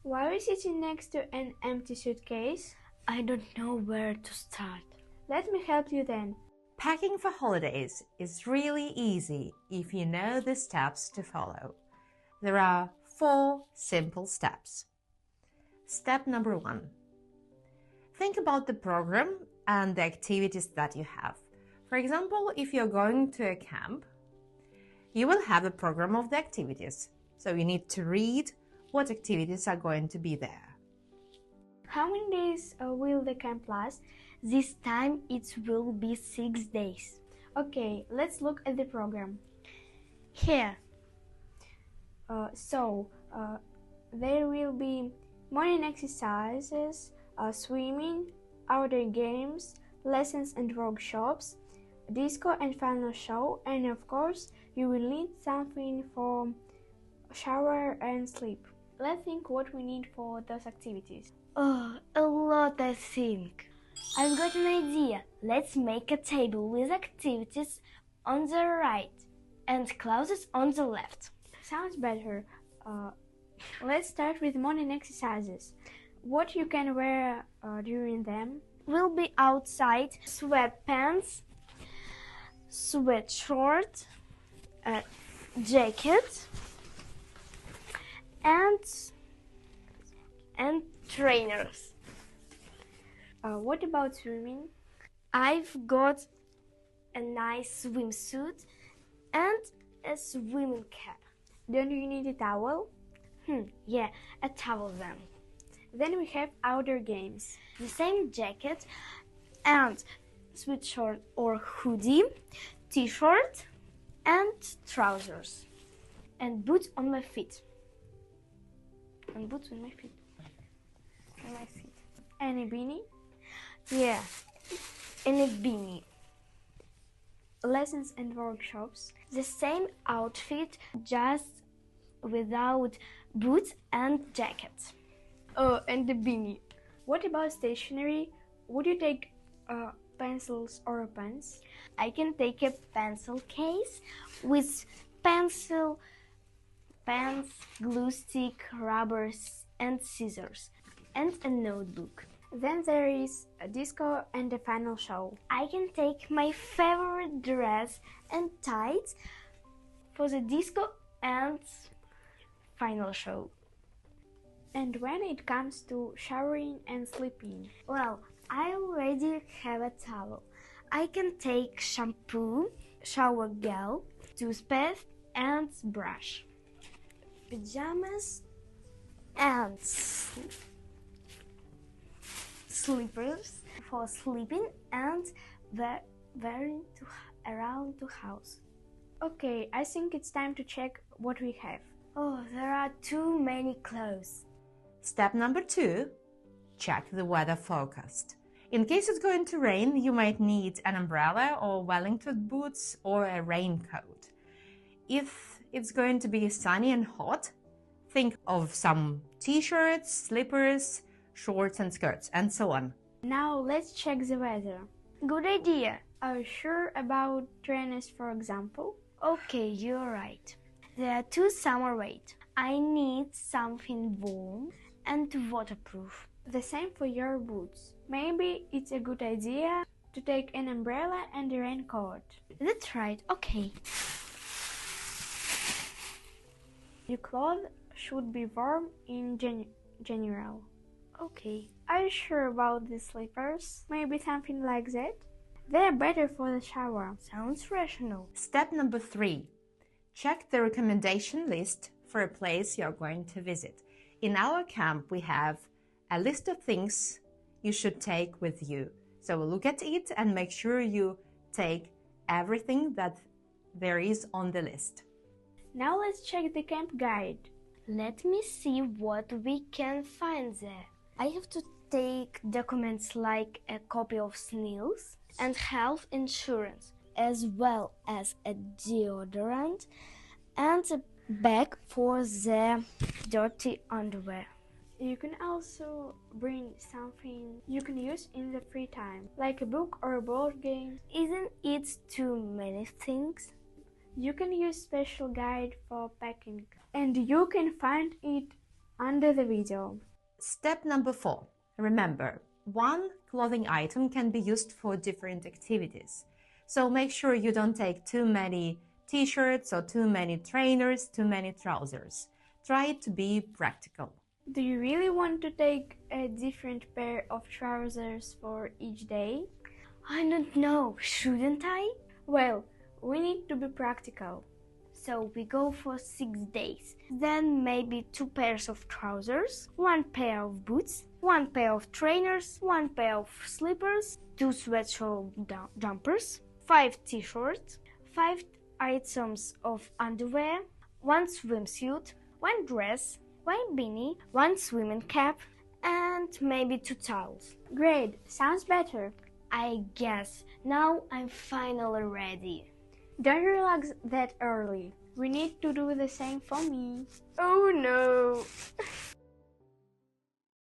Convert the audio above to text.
Why are we sitting next to an empty suitcase? I don't know where to start. Let me help you then. Packing for holidays is really easy if you know the steps to follow. There are 4 simple steps. Step number 1. Think about the program and the activities that you have. For example, if you're going to a camp, you will have a program of the activities. So you need to read what activities are going to be there. How many days will the camp last? This time it will be 6 days. Okay, let's look at the program. Here. There will be morning exercises, swimming, outdoor games, lessons and workshops, disco and final show, and of course you will need something for shower and sleep. Let's think what we need for those activities. Oh, a lot I think. I've got an idea. Let's make a table with activities on the right and clothes on the left. Sounds better. Let's start with morning exercises. What you can wear during them? We'll be outside, sweatpants, sweatshirt, jacket, and trainers. What about swimming? I've got a nice swimsuit and a swimming cap. Don't you need a towel? Yeah, a towel then. Then we have outdoor games. The same jacket and sweatshirt or hoodie, t-shirt and trousers. And boots on my feet. And boots on my feet. On my feet. And a beanie? Yeah, and a beanie. Lessons and workshops. The same outfit, just without boots and jacket. Oh, and the beanie. What about stationery? Would you take pencils or pens? I can take a pencil case with pencil, pens, glue stick, rubbers and scissors, and a notebook. Then there is a disco and a final show. I can take my favorite dress and tights for the disco and final show. And when it comes to showering and sleeping? Well, I already have a towel. I can take shampoo, shower gel, toothpaste and brush, pajamas and slippers for sleeping and wearing around the house. Okay, I think it's time to check what we have. Oh, there are too many clothes. Step number 2. Check the weather forecast. In case it's going to rain, you might need an umbrella or Wellington boots or a raincoat. If it's going to be sunny and hot, think of some t-shirts, slippers, shorts and skirts, and so on. Now let's check the weather. Good idea. Are you sure about trainers, for example? Okay, you're right. There are 2 summer weight. I need something warm and waterproof. The same for your boots. Maybe it's a good idea to take an umbrella and a raincoat. That's right, okay. Your clothes should be warm in general. Okay. Are you sure about the slippers? Maybe something like that? They're better for the shower. Sounds rational. Step number 3. Check the recommendation list for a place you're going to visit. In our camp, we have a list of things you should take with you. So look at it and make sure you take everything that there is on the list. Now let's check the camp guide. Let me see what we can find there. I have to take documents like a copy of SNILS and health insurance, as well as a deodorant and a bag for the dirty underwear. You can also bring something you can use in the free time, like a book or a board game. Isn't it too many things? You can use special guide for packing, and you can find it under the video. Step number 4. Remember, one clothing item can be used for different activities. So make sure you don't take too many t-shirts or too many trainers, too many trousers. Try to be practical. Do you really want to take a different pair of trousers for each day? I don't know, shouldn't I? Well, we need to be practical. So we go for 6 days. Then maybe 2 pairs of trousers, 1 pair of boots, 1 pair of trainers, 1 pair of slippers, 2 sweatshirt jumpers, 5 t-shirts, 5 items of underwear, 1 swimsuit, 1 dress, 1 beanie, 1 swimming cap, and maybe 2 towels. Great, sounds better. I guess now I'm finally ready. Don't relax that early. We need to do the same for me. Oh no!